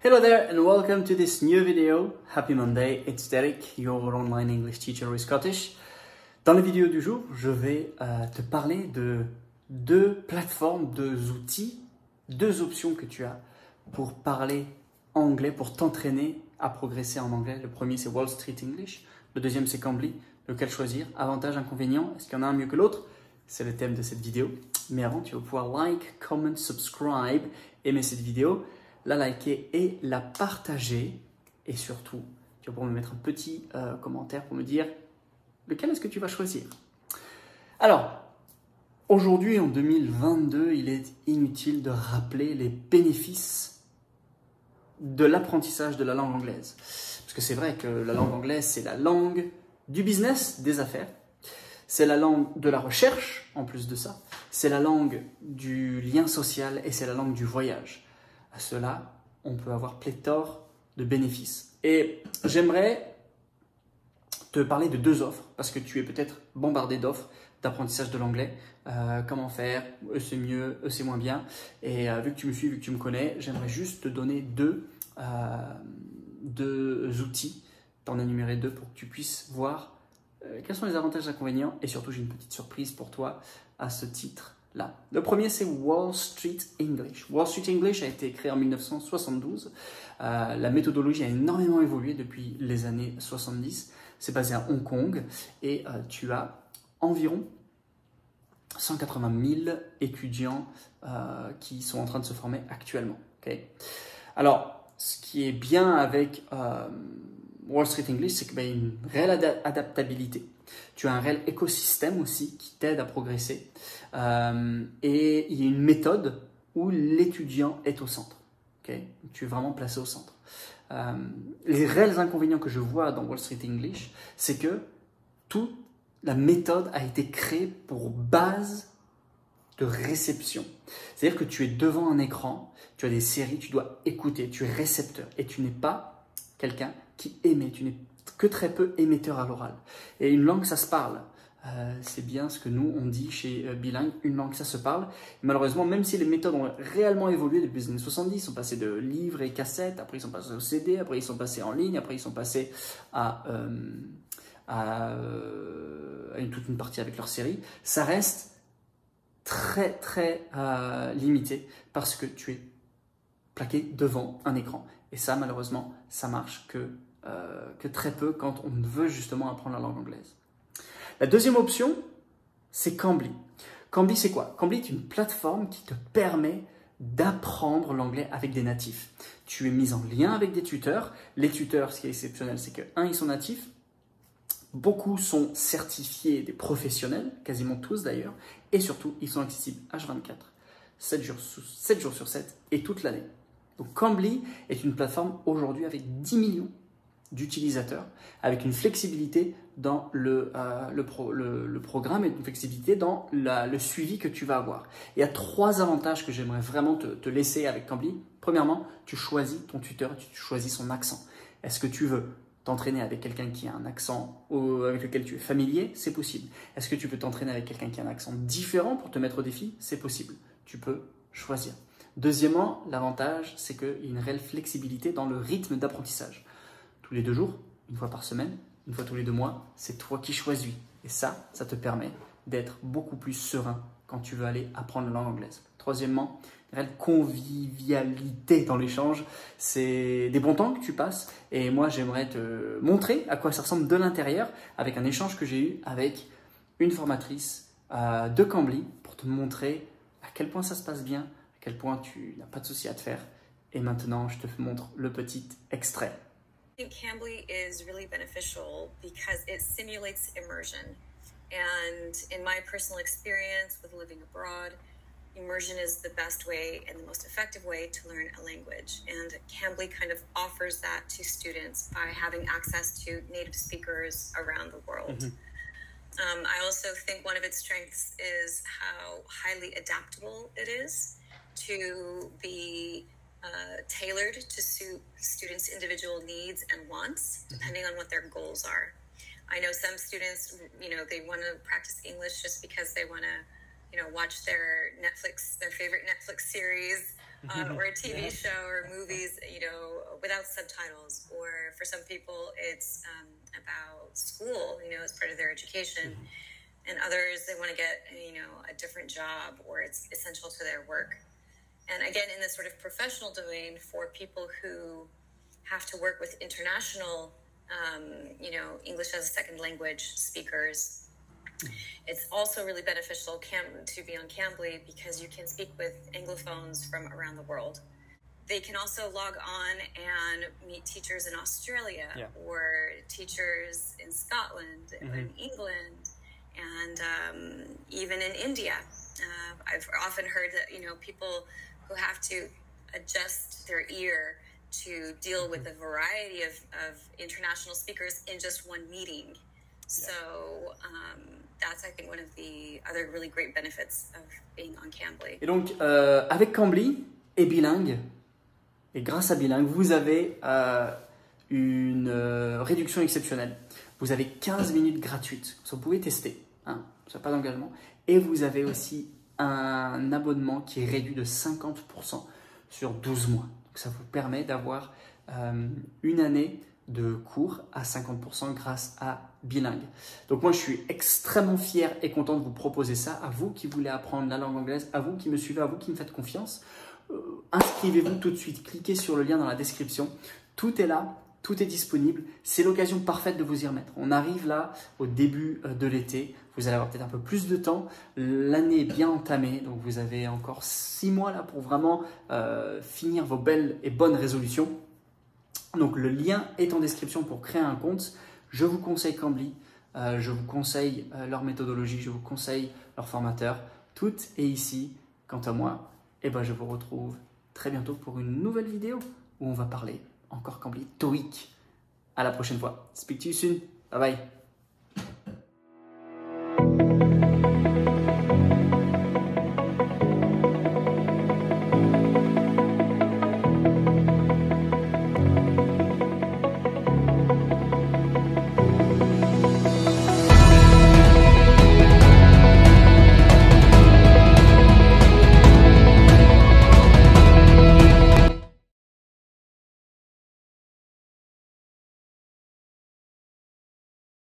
Hello there and welcome to this new video. Happy Monday, it's Derek, your online English teacher with Scottish. Dans la vidéo du jour, je vais te parler de deux plateformes, deux outils, deux options que tu as pour parler anglais, pour t'entraîner à progresser en anglais. Le premier, c'est Wall Street English. Le deuxième, c'est Cambly. Lequel choisir? Avantages, inconvénients? Est-ce qu'il y en a un mieux que l'autre? C'est le thème de cette vidéo. Mais avant, tu vas pouvoir like, comment, subscribe, aimer cette vidéo, la liker et la partager. Et surtout, tu vas pouvoir me mettre un petit commentaire pour me dire lequel est-ce que tu vas choisir. Alors, aujourd'hui, en 2022, il est inutile de rappeler les bénéfices de l'apprentissage de la langue anglaise. Parce que c'est vrai que la langue anglaise, c'est la langue du business, des affaires. C'est la langue de la recherche, en plus de ça. C'est la langue du lien social et c'est la langue du voyage. À cela, on peut avoir pléthore de bénéfices. Et j'aimerais te parler de deux offres, parce que tu es peut-être bombardé d'offres d'apprentissage de l'anglais. Comment faire, eux c'est mieux, eux c'est moins bien. Et vu que tu me suis, vu que tu me connais, j'aimerais juste te donner deux outils, t'en énumérer deux pour que tu puisses voir quels sont les avantages et inconvénients. Et surtout, j'ai une petite surprise pour toi à ce titre-là. Le premier, c'est Wall Street English. Wall Street English a été créé en 1972. La méthodologie a énormément évolué depuis les années 70. C'est basé à Hong Kong et tu as environ 180 000 étudiants qui sont en train de se former actuellement. Okay. Alors, ce qui est bien avec Wall Street English, c'est qu'il y a une réelle adaptabilité. Tu as un réel écosystème aussi qui t'aide à progresser. Et il y a une méthode où l'étudiant est au centre. Okay. Tu es vraiment placé au centre. Les réels inconvénients que je vois dans Wall Street English, c'est que toute la méthode a été créée pour base de réception. C'est-à-dire que tu es devant un écran, tu as des séries, tu dois écouter, tu es récepteur et tu n'es pas quelqu'un qui émet, tu n'es que très peu émetteur à l'oral. Et une langue, ça se parle. C'est bien ce que nous, on dit chez Bilingue, une langue, ça se parle. Et malheureusement, même si les méthodes ont réellement évolué depuis les années 70, ils sont passés de livres et cassettes, après ils sont passés au CD, après ils sont passés en ligne, après ils sont passés à toute une partie avec leur série, ça reste très limité parce que tu es plaqué devant un écran. Et ça, malheureusement, ça marche que très peu quand on veut justement apprendre la langue anglaise. La deuxième option, c'est Cambly. Cambly, c'est quoi? Cambly est une plateforme qui te permet d'apprendre l'anglais avec des natifs. Tu es mis en lien avec des tuteurs. Les tuteurs, ce qui est exceptionnel, c'est que, ils sont natifs. Beaucoup sont certifiés des professionnels, quasiment tous d'ailleurs. Et surtout, ils sont accessibles H24, 7 jours sur 7 et toute l'année. Donc Cambly est une plateforme aujourd'hui avec 10 millions d'utilisateurs, avec une flexibilité dans le programme et une flexibilité dans le suivi que tu vas avoir. Il y a trois avantages que j'aimerais vraiment te laisser avec Cambly. Premièrement, tu choisis ton tuteur, tu choisis son accent. Est-ce que tu veux t'entraîner avec quelqu'un qui a un accent avec lequel tu es familier? C'est possible. Est-ce que tu peux t'entraîner avec quelqu'un qui a un accent différent pour te mettre au défi? C'est possible. Tu peux choisir. Deuxièmement, l'avantage, c'est qu'il y a une réelle flexibilité dans le rythme d'apprentissage. Tous les 2 jours, une fois par semaine, une fois tous les 2 mois, c'est toi qui choisis. Et ça te permet d'être beaucoup plus serein quand tu veux aller apprendre la langue anglaise. Troisièmement, une réelle convivialité dans l'échange. C'est des bons temps que tu passes. Et moi, j'aimerais te montrer à quoi ça ressemble de l'intérieur avec un échange que j'ai eu avec une formatrice de Cambly pour te montrer à quel point ça se passe bien, à quel point tu n'as pas de souci à te faire. Et maintenant, je te montre le petit extrait. I think Cambly is really beneficial because it simulates immersion. And in my personal experience with living abroad, immersion is the best way and the most effective way to learn a language. And Cambly kind of offers that to students by having access to native speakers around the world. Mm-hmm. I also think one of its strengths is how highly adaptable it is to be tailored to suit students' individual needs and wants, depending on what their goals are. I know some students, they want to practice English just because they want to, watch their favorite Netflix series or a TV show or movies, without subtitles, or for some people it's about school, as part of their education, and others, they want to get, a different job, or it's essential to their work. And again, in this sort of professional domain, for people who have to work with international, English as a second language speakers, it's also really beneficial to be on Cambly, because you can speak with Anglophones from around the world. They can also log on and meet teachers in Australia, or teachers in Scotland, or in England, and even in India. I've often heard that, people who have to adjust their ear to deal with a variety of international speakers in just one meeting. So that's, I think, one of the other really great benefits of being on Cambly. Et donc, avec Cambly et Bilingue, et grâce à Bilingue, vous avez une réduction exceptionnelle. Vous avez 15 minutes gratuites. Vous pouvez tester, ça n'a pas d'engagement. Et vous avez aussi un abonnement qui est réduit de 50% sur 12 mois. Donc ça vous permet d'avoir une année de cours à 50% grâce à Bilingue. Donc moi je suis extrêmement fier et content de vous proposer ça, à vous qui voulez apprendre la langue anglaise, à vous qui me suivez, à vous qui me faites confiance. Inscrivez-vous tout de suite, cliquez sur le lien dans la description, tout est là, tout est disponible, c'est l'occasion parfaite de vous y remettre. On arrive là au début de l'été, vous allez avoir peut-être un peu plus de temps, l'année est bien entamée, donc vous avez encore 6 mois là pour vraiment finir vos belles et bonnes résolutions. Donc le lien est en description pour créer un compte. Je vous conseille Cambly, je vous conseille leur méthodologie, je vous conseille leur formateur. Tout est ici. Quant à moi, je vous retrouve très bientôt pour une nouvelle vidéo où on va parler encore Cambly TOEIC. À la prochaine fois. Speak to you soon. Bye bye.